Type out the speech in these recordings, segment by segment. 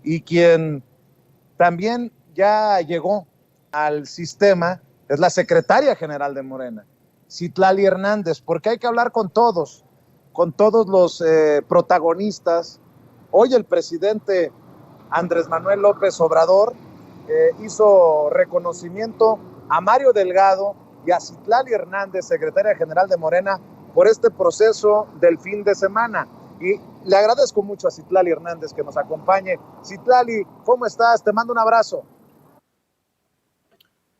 y quien también ya llegó al sistema es la secretaria general de Morena, Citlali Hernández, porque hay que hablar con todos los protagonistas. Hoy el presidente Andrés Manuel López Obrador hizo reconocimiento a Mario Delgado y a Citlali Hernández, secretaria general de Morena, por este proceso del fin de semana. Y le agradezco mucho a Citlali Hernández que nos acompañe. Citlali, ¿cómo estás? Te mando un abrazo.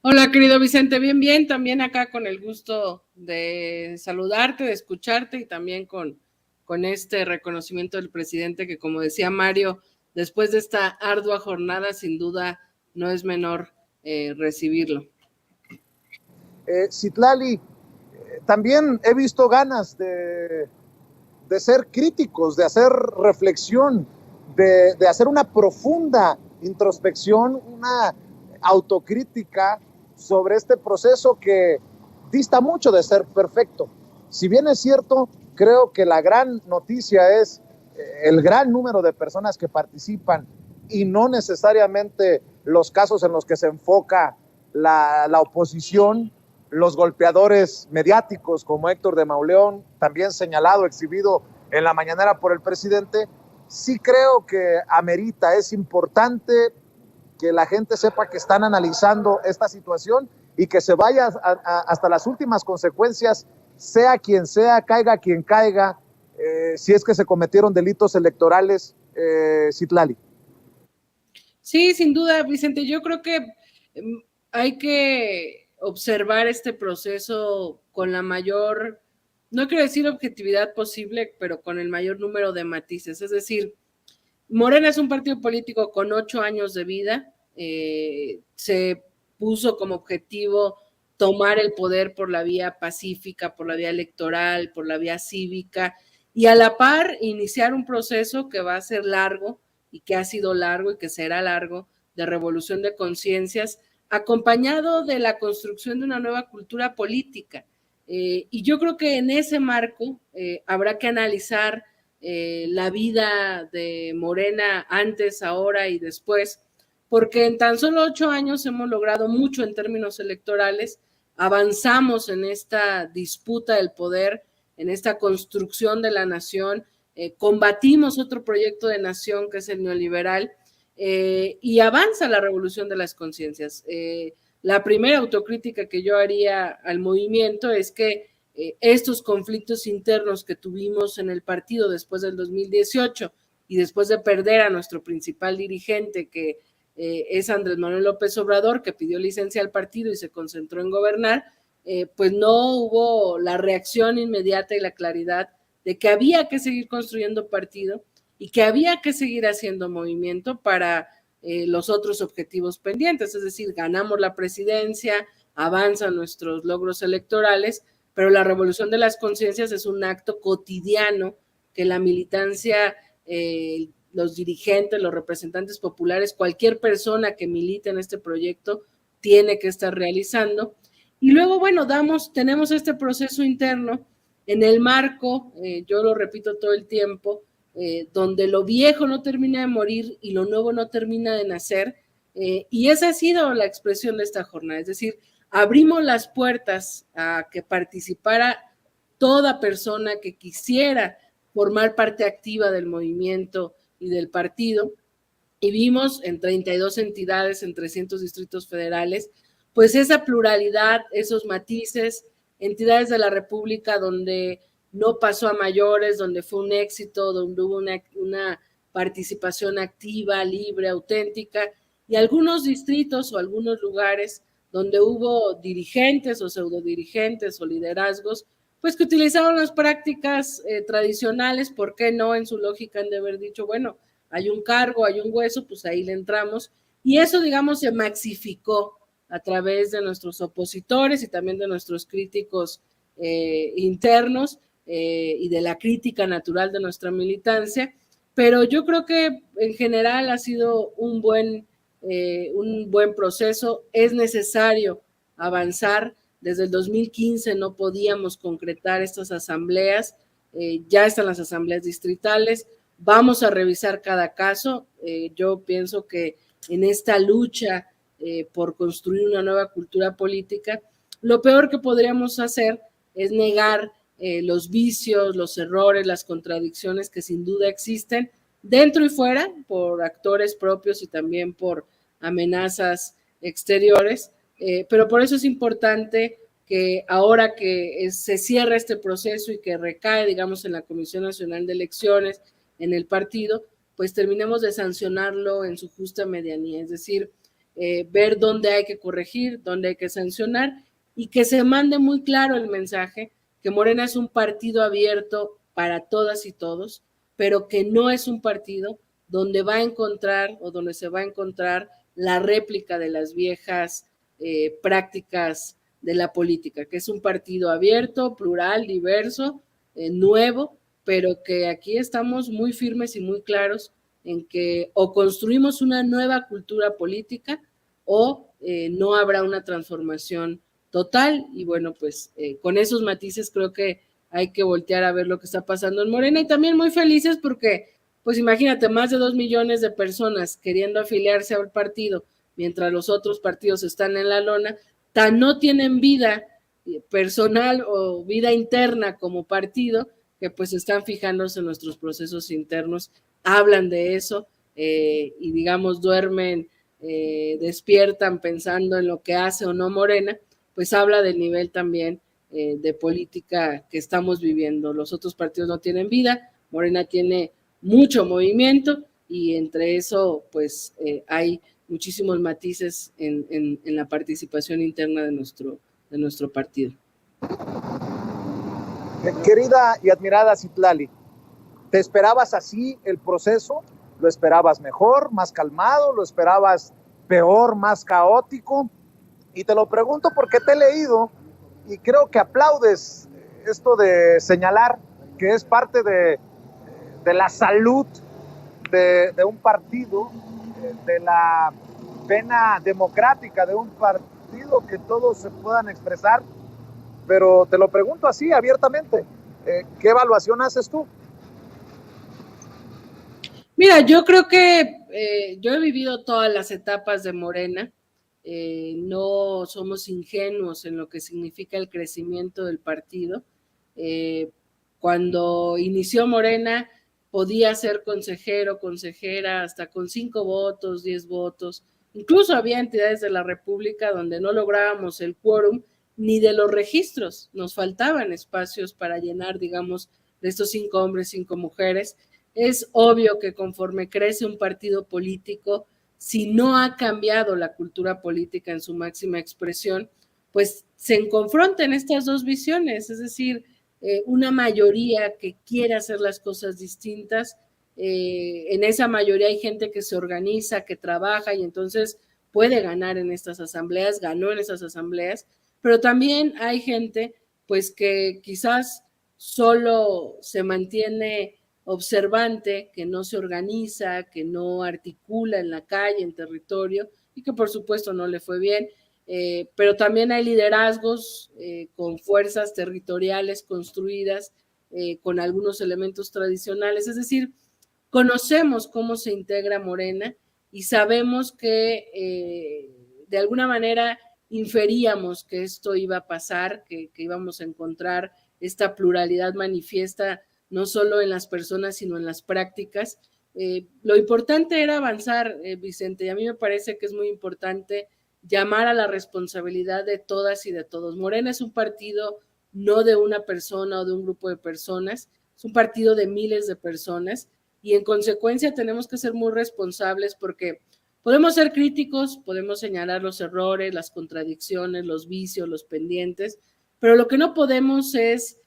Hola, querido Vicente, bien, también acá con el gusto de saludarte, de escucharte y también con este reconocimiento del presidente que, como decía Mario, después de esta ardua jornada, sin duda no es menor recibirlo. Citlali, también he visto ganas de ser críticos, de hacer reflexión, de hacer una profunda introspección, una autocrítica sobre este proceso que dista mucho de ser perfecto. Si bien es cierto, creo que la gran noticia es el gran número de personas que participan y no necesariamente los casos en los que se enfoca la oposición, los golpeadores mediáticos como Héctor de Mauleón, también señalado, exhibido en la mañanera por el presidente. Sí creo que amerita, es importante que la gente sepa que están analizando esta situación y que se vaya hasta las últimas consecuencias, sea quien sea, caiga quien caiga, si es que se cometieron delitos electorales, Citlali. Sí, sin duda, Vicente, yo creo que hay que observar este proceso con la mayor, no quiero decir objetividad posible, pero con el mayor número de matices. Es decir, Morena es un partido político con 8 años de vida, se puso como objetivo tomar el poder por la vía pacífica, por la vía electoral, por la vía cívica, y a la par iniciar un proceso que va a ser largo y que ha sido largo y que será largo, de revolución de conciencias, acompañado de la construcción de una nueva cultura política. Y yo creo que en ese marco habrá que analizar la vida de Morena antes, ahora y después, porque en tan solo 8 años hemos logrado mucho en términos electorales, avanzamos en esta disputa del poder, en esta construcción de la nación, combatimos otro proyecto de nación que es el neoliberal, y avanza la revolución de las conciencias. La primera autocrítica que yo haría al movimiento es que estos conflictos internos que tuvimos en el partido después del 2018 y después de perder a nuestro principal dirigente, que es Andrés Manuel López Obrador, que pidió licencia al partido y se concentró en gobernar, pues no hubo la reacción inmediata y la claridad de que había que seguir construyendo partido y que había que seguir haciendo movimiento para los otros objetivos pendientes, es decir, ganamos la presidencia, avanzan nuestros logros electorales, pero la revolución de las conciencias es un acto cotidiano que la militancia, los dirigentes, los representantes populares, cualquier persona que milite en este proyecto tiene que estar realizando. Y luego, bueno, tenemos este proceso interno en el marco, yo lo repito todo el tiempo, donde lo viejo no termina de morir y lo nuevo no termina de nacer, y esa ha sido la expresión de esta jornada, es decir, abrimos las puertas a que participara toda persona que quisiera formar parte activa del movimiento y del partido, y vimos en 32 entidades, en 300 distritos federales, pues esa pluralidad, esos matices, entidades de la República donde no pasó a mayores, donde fue un éxito, donde hubo una participación activa, libre, auténtica, y algunos distritos o algunos lugares donde hubo dirigentes o pseudodirigentes o liderazgos, pues que utilizaron las prácticas tradicionales, ¿por qué no? En su lógica han de haber dicho, bueno, hay un cargo, hay un hueso, pues ahí le entramos, y eso, digamos, se maxificó a través de nuestros opositores y también de nuestros críticos internos y de la crítica natural de nuestra militancia, pero yo creo que en general ha sido un buen proceso. Es necesario avanzar. Desde el 2015 no podíamos concretar estas asambleas, ya están las asambleas distritales. vamos a revisar cada caso. Yo pienso que en esta lucha por construir una nueva cultura política, lo peor que podríamos hacer es negar los vicios, los errores, las contradicciones que sin duda existen dentro y fuera por actores propios y también por amenazas exteriores, pero por eso es importante que ahora que se cierra este proceso y que recae, digamos, en la Comisión Nacional de Elecciones, en el partido, pues terminemos de sancionarlo en su justa medianía, es decir, ver dónde hay que corregir, dónde hay que sancionar y que se mande muy claro el mensaje que Morena es un partido abierto para todas y todos, pero que no es un partido donde va a encontrar o donde se va a encontrar la réplica de las viejas prácticas de la política, que es un partido abierto, plural, diverso, nuevo, pero que aquí estamos muy firmes y muy claros en que o construimos una nueva cultura política o no habrá una transformación total. Y bueno, pues con esos matices creo que hay que voltear a ver lo que está pasando en Morena y también muy felices porque, pues imagínate, más de 2 millones de personas queriendo afiliarse al partido mientras los otros partidos están en la lona, tan no tienen vida personal o vida interna como partido, que pues están fijándose en nuestros procesos internos, hablan de eso y digamos duermen, despiertan pensando en lo que hace o no Morena, pues habla del nivel también de política que estamos viviendo. Los otros partidos no tienen vida, Morena tiene mucho movimiento y entre eso pues hay muchísimos matices en la participación interna de nuestro partido. Querida y admirada Citlali, ¿te esperabas así el proceso? ¿Lo esperabas mejor, más calmado? ¿Lo esperabas peor, más caótico? Y te lo pregunto porque te he leído y creo que aplaudes esto de señalar que es parte de la salud de un partido, de la vena democrática de un partido, que todos se puedan expresar, pero te lo pregunto así abiertamente, ¿qué evaluación haces tú? Mira, yo creo que yo he vivido todas las etapas de Morena, no somos ingenuos en lo que significa el crecimiento del partido. Cuando inició Morena podía ser consejero, consejera hasta con 5 votos, 10 votos, incluso había entidades de la República donde no lográbamos el quórum ni de los registros, nos faltaban espacios para llenar, digamos, de estos 5 hombres, 5 mujeres. Es obvio que conforme crece un partido político, si no ha cambiado la cultura política en su máxima expresión, pues se confrontan estas dos visiones, es decir, una mayoría que quiere hacer las cosas distintas, en esa mayoría hay gente que se organiza, que trabaja y entonces puede ganar en estas asambleas, ganó en esas asambleas, pero también hay gente pues que quizás solo se mantiene observante, que no se organiza, que no articula en la calle, en territorio, y que por supuesto no le fue bien, pero también hay liderazgos con fuerzas territoriales construidas, con algunos elementos tradicionales, es decir, conocemos cómo se integra Morena y sabemos que de alguna manera inferíamos que esto iba a pasar, que íbamos a encontrar esta pluralidad manifiesta no solo en las personas, sino en las prácticas. Lo importante era avanzar, Vicente, y a mí me parece que es muy importante llamar a la responsabilidad de todas y de todos. Morena es un partido no de una persona o de un grupo de personas, es un partido de miles de personas y en consecuencia tenemos que ser muy responsables porque podemos ser críticos, podemos señalar los errores, las contradicciones, los vicios, los pendientes, pero lo que no podemos es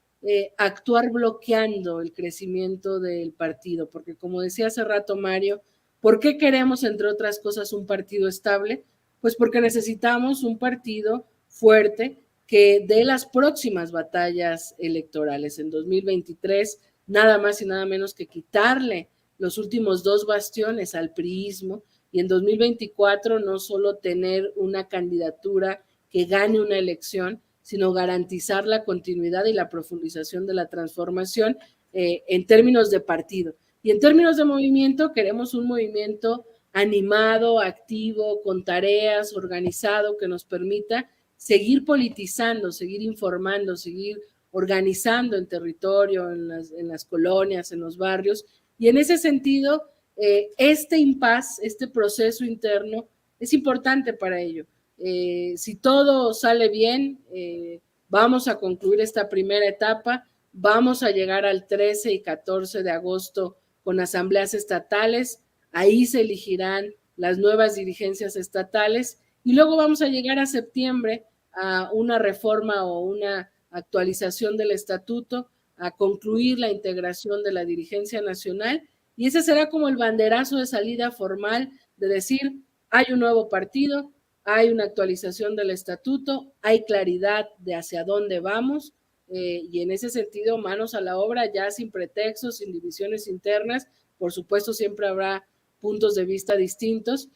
actuar bloqueando el crecimiento del partido, porque como decía hace rato Mario, ¿por qué queremos, entre otras cosas, un partido estable? Pues porque necesitamos un partido fuerte que dé las próximas batallas electorales. En 2023, nada más y nada menos que quitarle los últimos 2 bastiones al priismo y en 2024 no solo tener una candidatura que gane una elección, sino garantizar la continuidad y la profundización de la transformación en términos de partido. Y en términos de movimiento, queremos un movimiento animado, activo, con tareas, organizado, que nos permita seguir politizando, seguir informando, seguir organizando en territorio, en las colonias, en los barrios. Y en ese sentido, este impasse, este proceso interno, es importante para ello. Si todo sale bien, vamos a concluir esta primera etapa, vamos a llegar al 13 y 14 de agosto con asambleas estatales, ahí se elegirán las nuevas dirigencias estatales y luego vamos a llegar a septiembre a una reforma o una actualización del estatuto, a concluir la integración de la dirigencia nacional y ese será como el banderazo de salida formal de decir, hay un nuevo partido, hay una actualización del estatuto, hay claridad de hacia dónde vamos y en ese sentido manos a la obra ya sin pretextos, sin divisiones internas, por supuesto siempre habrá puntos de vista distintos,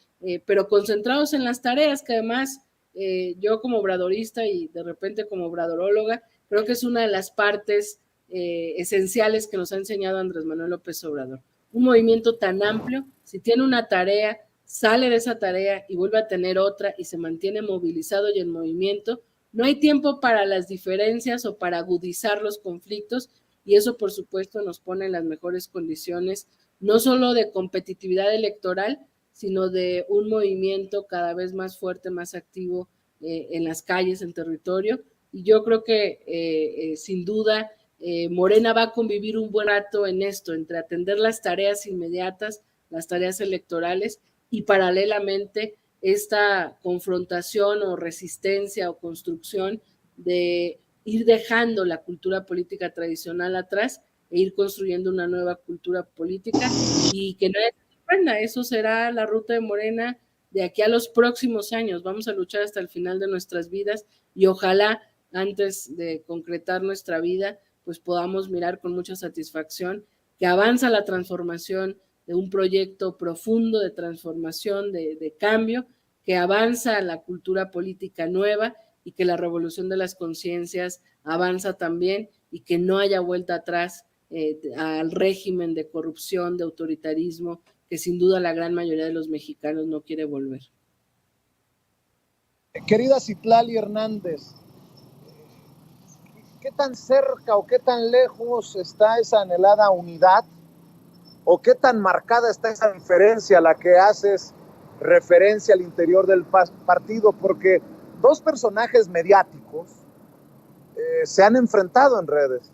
pero concentrados en las tareas que además yo como obradorista y de repente como obradoróloga, creo que es una de las partes esenciales que nos ha enseñado Andrés Manuel López Obrador. Un movimiento tan amplio, si tiene una tarea, sale de esa tarea y vuelve a tener otra y se mantiene movilizado y en movimiento, no hay tiempo para las diferencias o para agudizar los conflictos y eso por supuesto nos pone en las mejores condiciones, no solo de competitividad electoral, sino de un movimiento cada vez más fuerte, más activo en las calles, en territorio. Y yo creo que sin duda Morena va a convivir un buen rato en esto, entre atender las tareas inmediatas, las tareas electorales y paralelamente esta confrontación o resistencia o construcción de ir dejando la cultura política tradicional atrás e ir construyendo una nueva cultura política y que nadie se sorprenda, eso será la ruta de Morena de aquí a los próximos años. Vamos a luchar hasta el final de nuestras vidas y ojalá antes de concretar nuestra vida, pues podamos mirar con mucha satisfacción que avanza la transformación de un proyecto profundo de transformación, de cambio, que avanza la cultura política nueva y que la revolución de las conciencias avanza también y que no haya vuelta atrás al régimen de corrupción, de autoritarismo, que sin duda la gran mayoría de los mexicanos no quiere volver. Querida Citlali Hernández, ¿qué tan cerca o qué tan lejos está esa anhelada unidad? ¿O qué tan marcada está esa diferencia a la que haces referencia al interior del partido? Porque dos personajes mediáticos se han enfrentado en redes.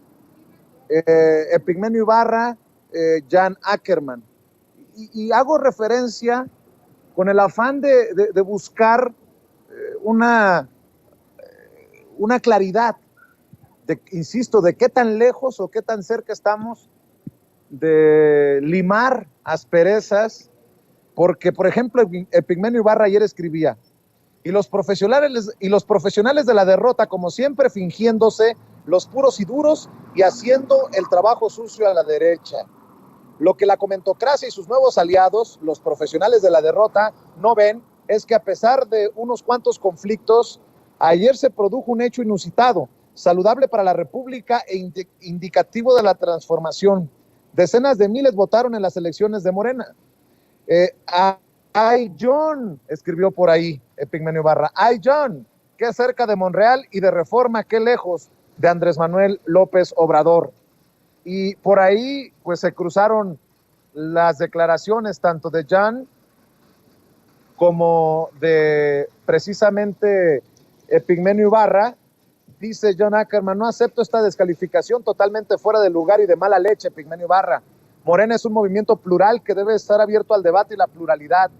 Epigmenio Ibarra, Jan Ackerman. Y hago referencia con el afán de buscar una claridad, insisto, de qué tan lejos o qué tan cerca estamos de limar asperezas, porque, por ejemplo, Epigmenio Ibarra ayer escribía, y los profesionales de la derrota, como siempre, fingiéndose los puros y duros y haciendo el trabajo sucio a la derecha. Lo que la comentocracia y sus nuevos aliados, los profesionales de la derrota, no ven es que a pesar de unos cuantos conflictos, ayer se produjo un hecho inusitado, saludable para la República e indicativo de la transformación. Decenas de miles votaron en las elecciones de Morena. Ay, John, escribió por ahí Epigmenio Ibarra. Ay, John, qué cerca de Monreal y de Reforma, qué lejos de Andrés Manuel López Obrador. Y por ahí, pues se cruzaron las declaraciones tanto de John como de precisamente Epigmenio Ibarra. Dice John Ackerman, no acepto esta descalificación totalmente fuera de lugar y de mala leche, Epigmenio Ibarra. Morena es un movimiento plural que debe estar abierto al debate y la pluralidad.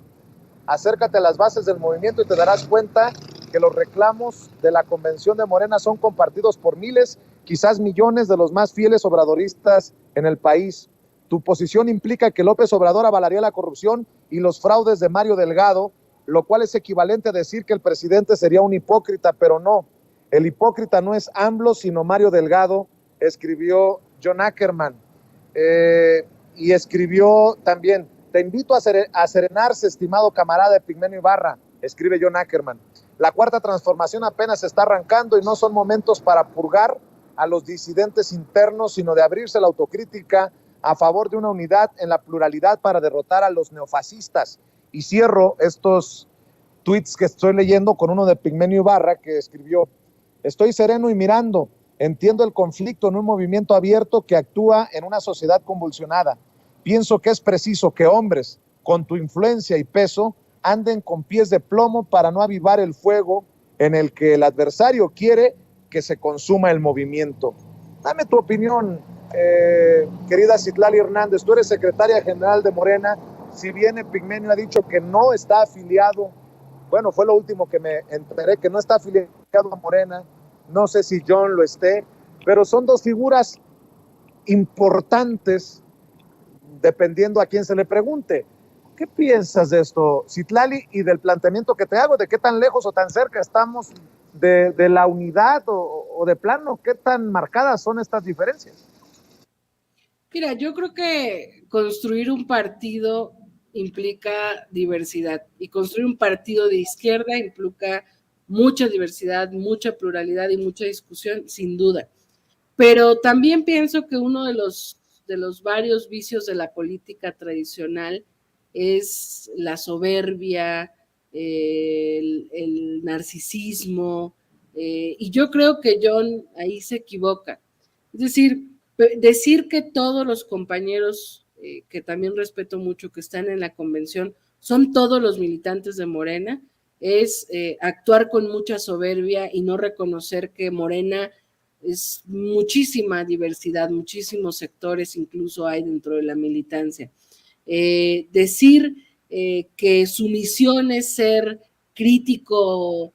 Acércate a las bases del movimiento y te darás cuenta que los reclamos de la convención de Morena son compartidos por miles, quizás millones de los más fieles obradoristas en el país. Tu posición implica que López Obrador avalaría la corrupción y los fraudes de Mario Delgado, lo cual es equivalente a decir que el presidente sería un hipócrita, pero no. El hipócrita no es AMLO, sino Mario Delgado, escribió John Ackerman. Y escribió también, te invito a serenarse, estimado camarada Epigmenio Ibarra, escribe John Ackerman. La cuarta transformación apenas está arrancando y no son momentos para purgar a los disidentes internos, sino de abrirse a la autocrítica, a favor de una unidad en la pluralidad para derrotar a los neofascistas. Y cierro estos tweets que estoy leyendo con uno de Pigmenio Ibarra, que escribió: estoy sereno y mirando, entiendo el conflicto en un movimiento abierto que actúa en una sociedad convulsionada. Pienso que es preciso que hombres con tu influencia y peso anden con pies de plomo para no avivar el fuego en el que el adversario quiere que se consuma el movimiento. Dame tu opinión, querida Citlali Hernández. Tú eres secretaria general de Morena. Si bien Pigmenio ha dicho que no está afiliado, bueno, fue lo último que me enteré, que no está afiliado a Morena, no sé si John lo esté, pero son dos figuras importantes dependiendo a quién se le pregunte. ¿Qué piensas de esto, Citlali, y del planteamiento que te hago, de qué tan lejos o tan cerca estamos de la unidad o de plano, qué tan marcadas son estas diferencias? Mira, yo creo que construir un partido implica diversidad y construir un partido de izquierda implica mucha diversidad, mucha pluralidad y mucha discusión, sin duda. Pero también pienso que uno de los varios vicios de la política tradicional es la soberbia, el narcisismo, y yo creo que John ahí se equivoca. Es decir que todos los compañeros, que también respeto mucho, que están en la convención, son todos los militantes de Morena, es actuar con mucha soberbia y no reconocer que Morena es muchísima diversidad, muchísimos sectores incluso hay dentro de la militancia. Decir que su misión es ser crítico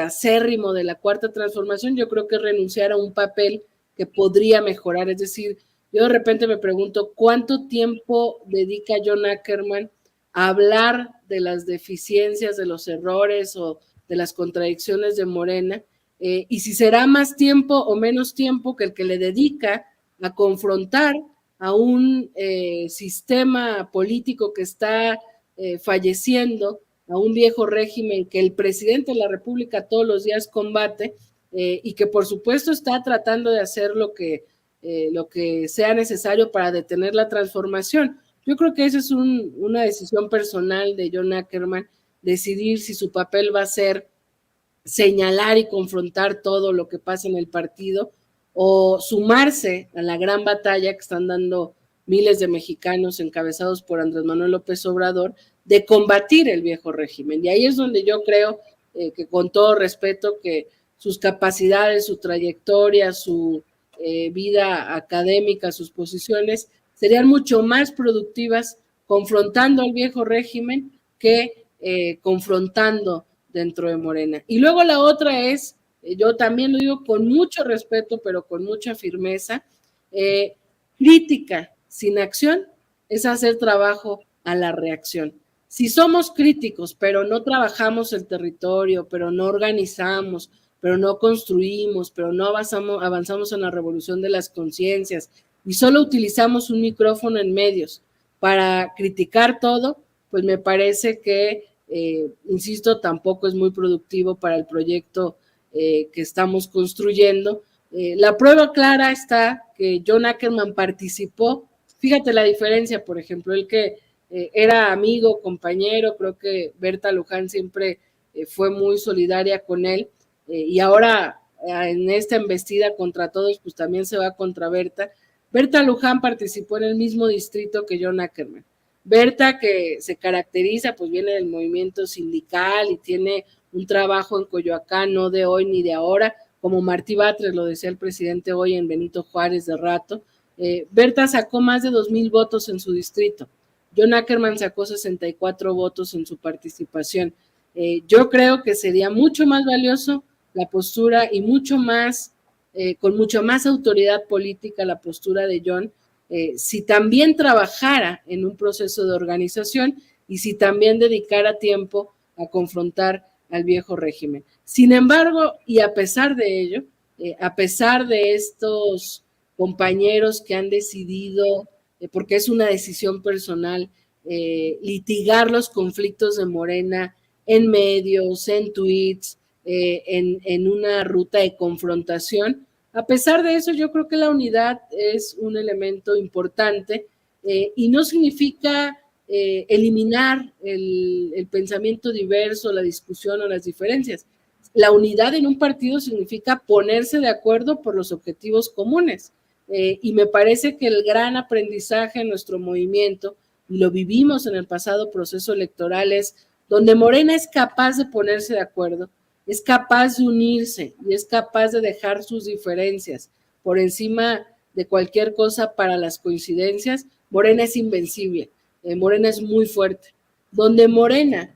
acérrimo de la Cuarta Transformación, yo creo que es renunciar a un papel que podría mejorar. Es decir, yo de repente me pregunto cuánto tiempo dedica John Ackerman a hablar de las deficiencias, de los errores o de las contradicciones de Morena, y si será más tiempo o menos tiempo que el que le dedica a confrontar a un sistema político que está falleciendo, a un viejo régimen que el presidente de la República todos los días combate, y que por supuesto está tratando de hacer lo que sea necesario para detener la transformación. Yo creo que esa es una decisión personal de John Ackerman, decidir si su papel va a ser señalar y confrontar todo lo que pasa en el partido o sumarse a la gran batalla que están dando miles de mexicanos encabezados por Andrés Manuel López Obrador de combatir el viejo régimen. Y ahí es donde yo creo que, con todo respeto, que sus capacidades, su trayectoria, su vida académica, sus posiciones serían mucho más productivas confrontando al viejo régimen que confrontando dentro de Morena. Y luego la otra es, yo también lo digo con mucho respeto, pero con mucha firmeza, crítica sin acción es hacer trabajo a la reacción. Si somos críticos, pero no trabajamos el territorio, pero no organizamos, pero no construimos, pero no avanzamos en la revolución de las conciencias y solo utilizamos un micrófono en medios para criticar todo, pues me parece que insisto, tampoco es muy productivo para el proyecto que estamos construyendo. La prueba clara está que John Ackerman participó. Fíjate la diferencia, por ejemplo, el que era amigo, compañero, creo que Berta Luján siempre fue muy solidaria con él, y ahora en esta embestida contra todos, pues también se va contra Berta. Berta Luján participó en el mismo distrito que John Ackerman. Berta, que se caracteriza, pues viene del movimiento sindical y tiene un trabajo en Coyoacán, no de hoy ni de ahora, como Martí Batres, lo decía el presidente hoy en Benito Juárez de rato. Berta sacó más de 2,000 votos en su distrito. John Ackerman sacó 64 votos en su participación. Yo creo que sería mucho más valioso la postura y mucho más, con mucha más autoridad política la postura de John, si también trabajara en un proceso de organización y si también dedicara tiempo a confrontar al viejo régimen. Sin embargo, y a pesar de ello, a pesar de estos compañeros que han decidido, porque es una decisión personal, litigar los conflictos de Morena en medios, en tweets, en una ruta de confrontación, A pesar de eso, yo creo que la unidad es un elemento importante y no significa eliminar el pensamiento diverso, la discusión o las diferencias. La unidad en un partido significa ponerse de acuerdo por los objetivos comunes. Y me parece que el gran aprendizaje en nuestro movimiento, y lo vivimos en el pasado proceso electoral, es donde Morena es capaz de ponerse de acuerdo, es capaz de unirse y es capaz de dejar sus diferencias por encima de cualquier cosa para las coincidencias. Morena es invencible, Morena es muy fuerte. Donde Morena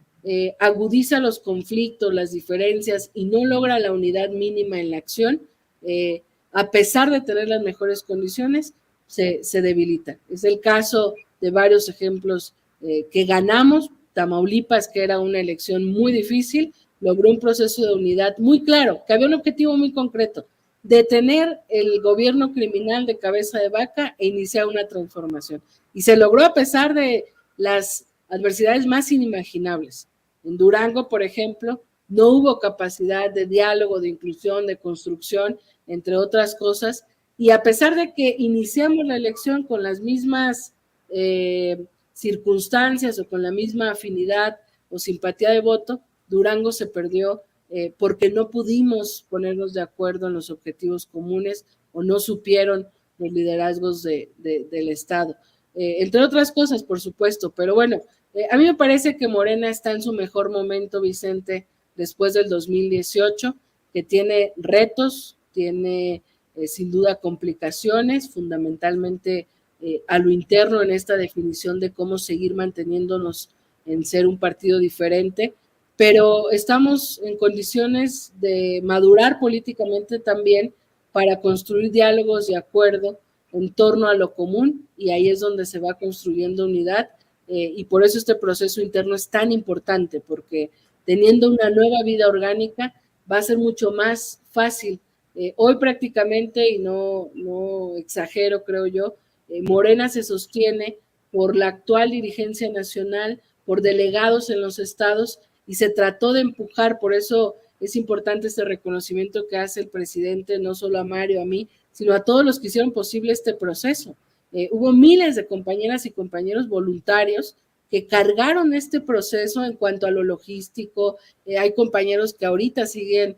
agudiza los conflictos, las diferencias y no logra la unidad mínima en la acción, a pesar de tener las mejores condiciones, se debilita. Es el caso de varios ejemplos que ganamos. Tamaulipas, que era una elección muy difícil, logró un proceso de unidad muy claro, que había un objetivo muy concreto: detener el gobierno criminal de cabeza de vaca e iniciar una transformación. Y se logró a pesar de las adversidades más inimaginables. En Durango, por ejemplo, no hubo capacidad de diálogo, de inclusión, de construcción, entre otras cosas, y a pesar de que iniciamos la elección con las mismas circunstancias o con la misma afinidad o simpatía de voto, Durango se perdió porque no pudimos ponernos de acuerdo en los objetivos comunes o no supieron los liderazgos del Estado. Entre otras cosas, por supuesto, pero bueno, a mí me parece que Morena está en su mejor momento, Vicente, después del 2018, que tiene retos, tiene sin duda complicaciones, fundamentalmente a lo interno en esta definición de cómo seguir manteniéndonos en ser un partido diferente, pero estamos en condiciones de madurar políticamente también para construir diálogos de acuerdo en torno a lo común, y ahí es donde se va construyendo unidad, y por eso este proceso interno es tan importante, porque teniendo una nueva vida orgánica va a ser mucho más fácil. Hoy prácticamente, y no exagero creo yo, Morena se sostiene por la actual dirigencia nacional, por delegados en los estados, y se trató de empujar. Por eso es importante este reconocimiento que hace el presidente, no solo a Mario, a mí, sino a todos los que hicieron posible este proceso. Hubo miles de compañeras y compañeros voluntarios que cargaron este proceso en cuanto a lo logístico. Hay compañeros que ahorita siguen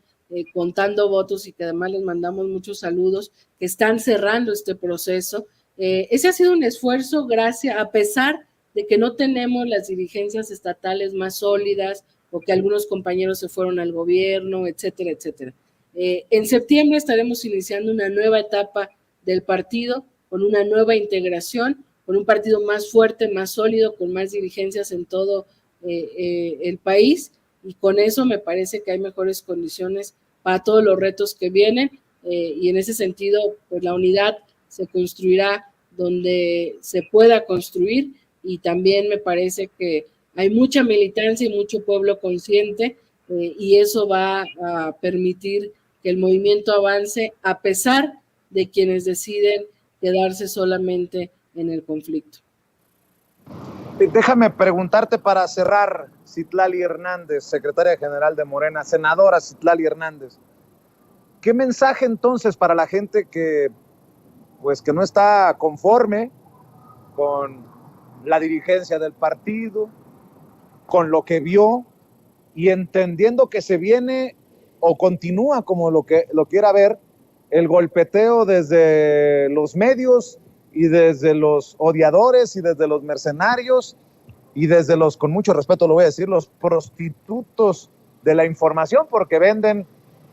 contando votos y que además les mandamos muchos saludos, que están cerrando este proceso. Ese ha sido un esfuerzo, gracias, a pesar de que no tenemos las dirigencias estatales más sólidas o que algunos compañeros se fueron al gobierno, etcétera, etcétera. En septiembre estaremos iniciando una nueva etapa del partido, con una nueva integración, con un partido más fuerte, más sólido, con más dirigencias en todo el país, y con eso me parece que hay mejores condiciones para todos los retos que vienen, y en ese sentido, pues la unidad se construirá donde se pueda construir, y también me parece que hay mucha militancia y mucho pueblo consciente, y eso va a permitir que el movimiento avance a pesar de quienes deciden quedarse solamente en el conflicto. Déjame preguntarte para cerrar, Citlali Hernández, secretaria general de Morena, senadora Citlali Hernández, ¿qué mensaje entonces para la gente que no está conforme con la dirigencia del partido, con lo que vio, y entendiendo que se viene o continúa, como lo quiera ver, el golpeteo desde los medios y desde los odiadores y desde los mercenarios y desde los, con mucho respeto lo voy a decir, los prostitutos de la información, porque venden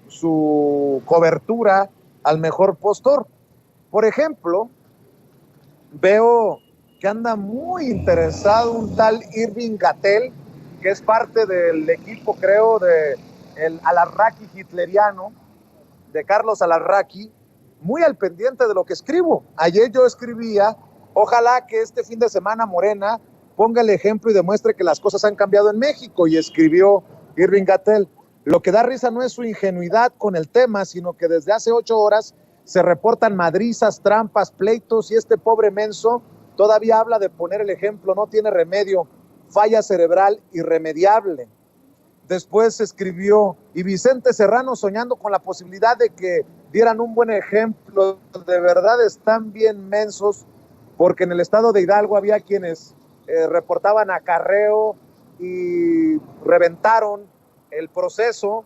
su cobertura al mejor postor? Por ejemplo, veo que anda muy interesado un tal Irving Gatell, que es parte del equipo, creo, de el Alarraqui hitleriano, de Carlos Alarraqui, muy al pendiente de lo que escribo. Ayer yo escribía, ojalá que este fin de semana Morena ponga el ejemplo y demuestre que las cosas han cambiado en México, y escribió Irving Gatell. Lo que da risa no es su ingenuidad con el tema, sino que desde hace 8 horas se reportan madrizas, trampas, pleitos, y este pobre menso todavía habla de poner el ejemplo. No tiene remedio, falla cerebral irremediable. Después escribió, y Vicente Serrano soñando con la posibilidad de que dieran un buen ejemplo, de verdad están bien mensos, porque en el estado de Hidalgo había quienes reportaban acarreo y reventaron el proceso,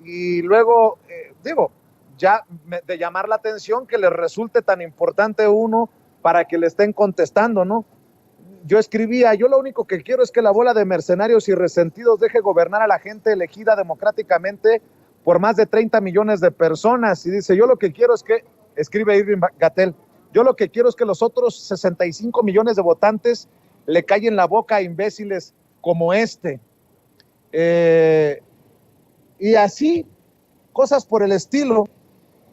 y luego, ya de llamar la atención que les resulte tan importante uno para que le estén contestando, ¿no? Yo escribía, yo lo único que quiero es que la bola de mercenarios y resentidos deje gobernar a la gente elegida democráticamente por más de 30 millones de personas. Y dice, yo lo que quiero es que, escribe Irving Gatell, yo lo que quiero es que los otros 65 millones de votantes le callen la boca a imbéciles como este. Y así, cosas por el estilo.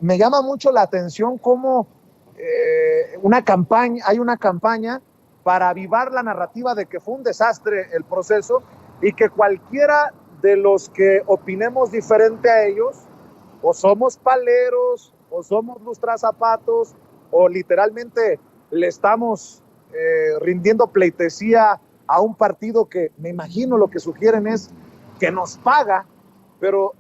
Me llama mucho la atención cómo hay una campaña para avivar la narrativa de que fue un desastre el proceso y que cualquiera de los que opinemos diferente a ellos, o somos paleros, o somos lustrazapatos, o literalmente le estamos rindiendo pleitesía a un partido que me imagino lo que sugieren es que nos paga, pero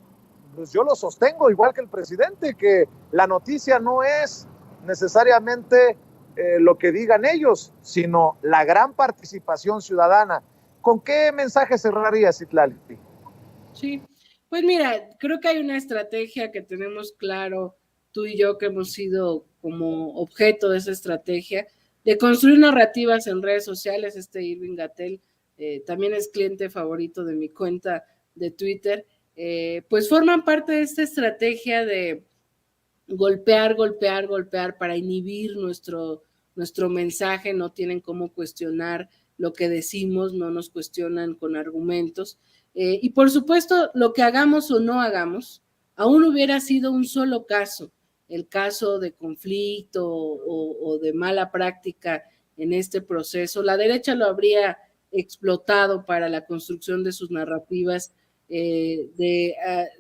pues yo lo sostengo igual que el presidente, que la noticia no es necesariamente lo que digan ellos, sino la gran participación ciudadana. ¿Con qué mensaje cerraría, Citlali? Sí, pues mira, creo que hay una estrategia que tenemos claro, tú y yo, que hemos sido como objeto de esa estrategia, de construir narrativas en redes sociales. Irving Gatell también es cliente favorito de mi cuenta de Twitter, pues forman parte de esta estrategia de golpear para inhibir nuestro mensaje. No tienen cómo cuestionar lo que decimos, no nos cuestionan con argumentos. Y por supuesto, lo que hagamos o no hagamos, aún hubiera sido un solo caso, el caso de conflicto o de mala práctica en este proceso, la derecha lo habría explotado para la construcción de sus narrativas,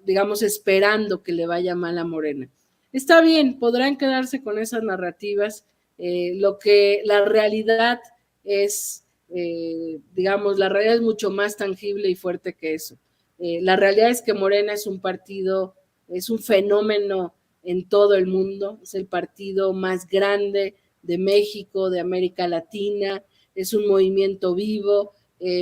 digamos, esperando que le vaya mal a Morena. Está bien, podrán quedarse con esas narrativas, lo que la realidad es, digamos, la realidad es mucho más tangible y fuerte que eso. La realidad es que Morena es un partido, es un fenómeno en todo el mundo, es el partido más grande de México, de América Latina, es un movimiento vivo.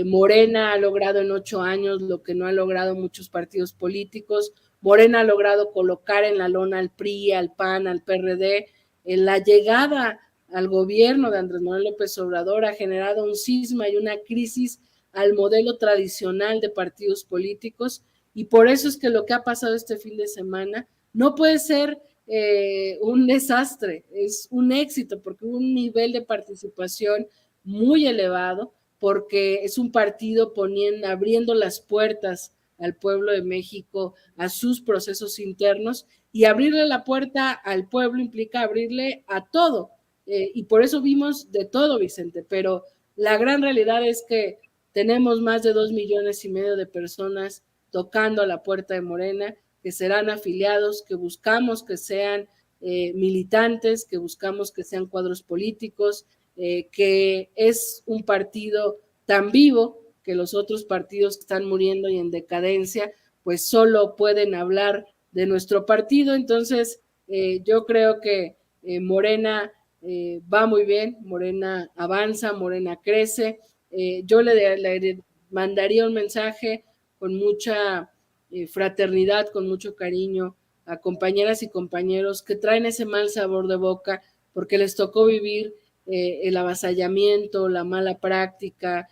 Morena ha logrado en 8 años lo que no han logrado muchos partidos políticos. Morena ha logrado colocar en la lona al PRI, al PAN, al PRD. La llegada al gobierno de Andrés Manuel López Obrador ha generado un cisma y una crisis al modelo tradicional de partidos políticos, y por eso es que lo que ha pasado este fin de semana no puede ser un desastre, es un éxito, porque hubo un nivel de participación muy elevado, porque es un partido abriendo las puertas al pueblo de México, a sus procesos internos, y abrirle la puerta al pueblo implica abrirle a todo, y por eso vimos de todo, Vicente, pero la gran realidad es que tenemos más de 2,5 millones de personas tocando a la puerta de Morena, que serán afiliados, que buscamos que sean militantes, que buscamos que sean cuadros políticos, que es un partido tan vivo que los otros partidos que están muriendo y en decadencia, pues solo pueden hablar de nuestro partido. Entonces, yo creo que Morena va muy bien, Morena avanza, Morena crece. Yo le mandaría un mensaje con mucha fraternidad, con mucho cariño a compañeras y compañeros que traen ese mal sabor de boca porque les tocó vivir el avasallamiento, la mala práctica,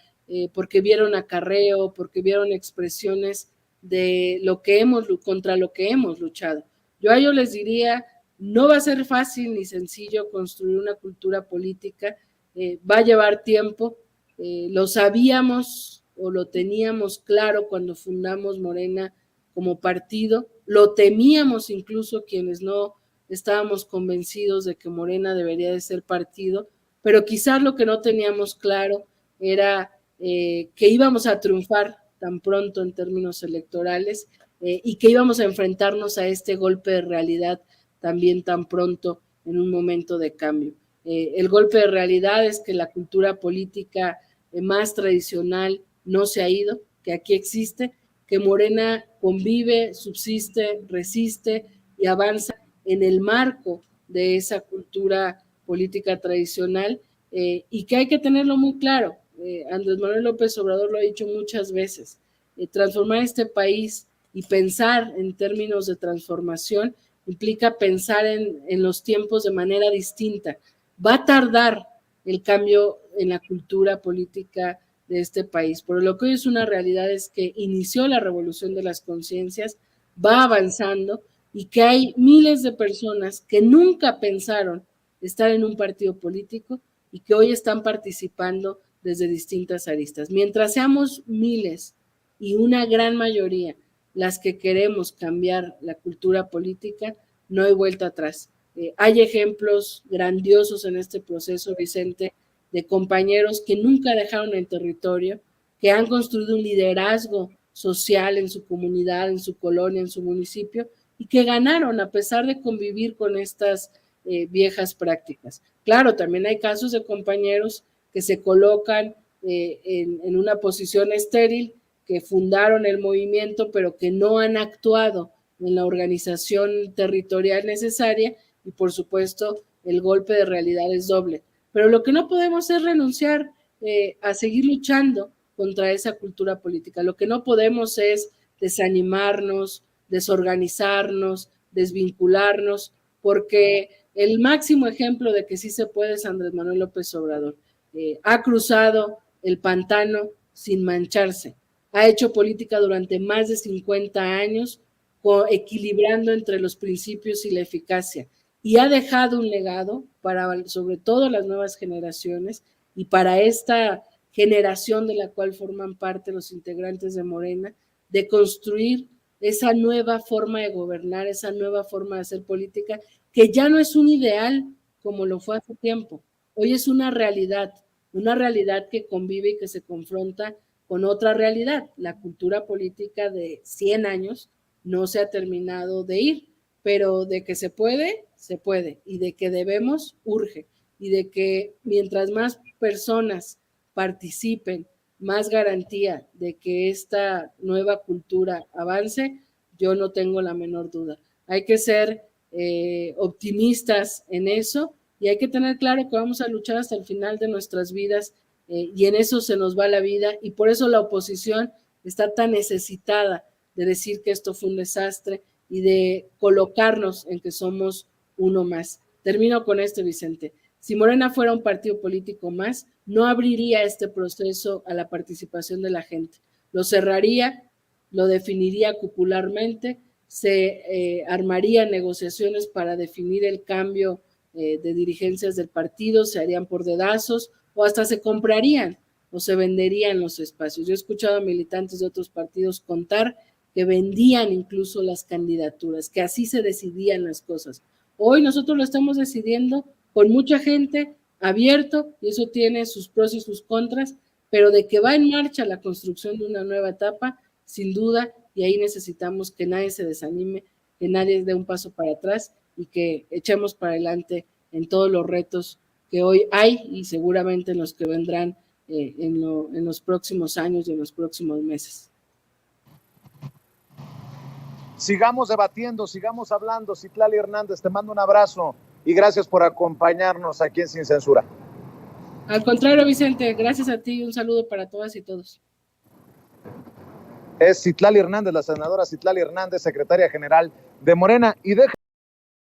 porque vieron acarreo, porque vieron expresiones de contra lo que hemos luchado. Yo a ellos les diría, no va a ser fácil ni sencillo construir una cultura política, va a llevar tiempo, lo sabíamos o lo teníamos claro cuando fundamos Morena como partido, lo temíamos incluso quienes no estábamos convencidos de que Morena debería de ser partido, pero quizás lo que no teníamos claro era que íbamos a triunfar tan pronto en términos electorales, y que íbamos a enfrentarnos a este golpe de realidad también tan pronto en un momento de cambio. El golpe de realidad es que la cultura política más tradicional no se ha ido, que aquí existe, que Morena convive, subsiste, resiste y avanza en el marco de esa cultura política tradicional, y que hay que tenerlo muy claro. Andrés Manuel López Obrador lo ha dicho muchas veces, transformar este país y pensar en términos de transformación implica pensar en los tiempos de manera distinta. Va a tardar el cambio en la cultura política de este país, pero lo que hoy es una realidad es que inició la revolución de las conciencias, va avanzando, y que hay miles de personas que nunca pensaron estar en un partido político y que hoy están participando desde distintas aristas. Mientras seamos miles y una gran mayoría las que queremos cambiar la cultura política, no hay vuelta atrás. Hay ejemplos grandiosos en este proceso, Vicente, de compañeros que nunca dejaron el territorio, que han construido un liderazgo social en su comunidad, en su colonia, en su municipio, y que ganaron a pesar de convivir con estas viejas prácticas. Claro, también hay casos de compañeros que se colocan en una posición estéril, que fundaron el movimiento, pero que no han actuado en la organización territorial necesaria, y por supuesto el golpe de realidad es doble. Pero lo que no podemos es renunciar a seguir luchando contra esa cultura política. Lo que no podemos es desanimarnos, desorganizarnos, desvincularnos, porque el máximo ejemplo de que sí se puede es Andrés Manuel López Obrador. Ha cruzado el pantano sin mancharse, ha hecho política durante más de 50 años, equilibrando entre los principios y la eficacia, y ha dejado un legado para, sobre todo, las nuevas generaciones, y para esta generación de la cual forman parte los integrantes de Morena, de construir esa nueva forma de gobernar, esa nueva forma de hacer política, que ya no es un ideal como lo fue hace tiempo. Hoy es una realidad que convive y que se confronta con otra realidad. La cultura política de 100 años no se ha terminado de ir, pero de que se puede, y de que debemos, urge, y de que mientras más personas participen, más garantía de que esta nueva cultura avance, yo no tengo la menor duda. Hay que ser optimistas en eso, y hay que tener claro que vamos a luchar hasta el final de nuestras vidas, y en eso se nos va la vida, y por eso la oposición está tan necesitada de decir que esto fue un desastre y de colocarnos en que somos uno más. Termino con esto, Vicente. Si Morena fuera un partido político más, no abriría este proceso a la participación de la gente. Lo cerraría, lo definiría cupularmente, se armarían negociaciones para definir el cambio de dirigencias del partido, se harían por dedazos, o hasta se comprarían o se venderían los espacios. Yo he escuchado a militantes de otros partidos contar que vendían incluso las candidaturas, que así se decidían las cosas. Hoy nosotros lo estamos decidiendo con mucha gente, abierto, y eso tiene sus pros y sus contras, pero de que va en marcha la construcción de una nueva etapa, sin duda, y ahí necesitamos que nadie se desanime, que nadie dé un paso para atrás y que echemos para adelante en todos los retos que hoy hay y seguramente en los que vendrán en los próximos años y en los próximos meses. Sigamos debatiendo, sigamos hablando. Citlali Hernández, te mando un abrazo y gracias por acompañarnos aquí en Sin Censura. Al contrario, Vicente, gracias a ti y un saludo para todas y todos. Es Citlali Hernández, la senadora Citlali Hernández, secretaria general de Morena. Y deja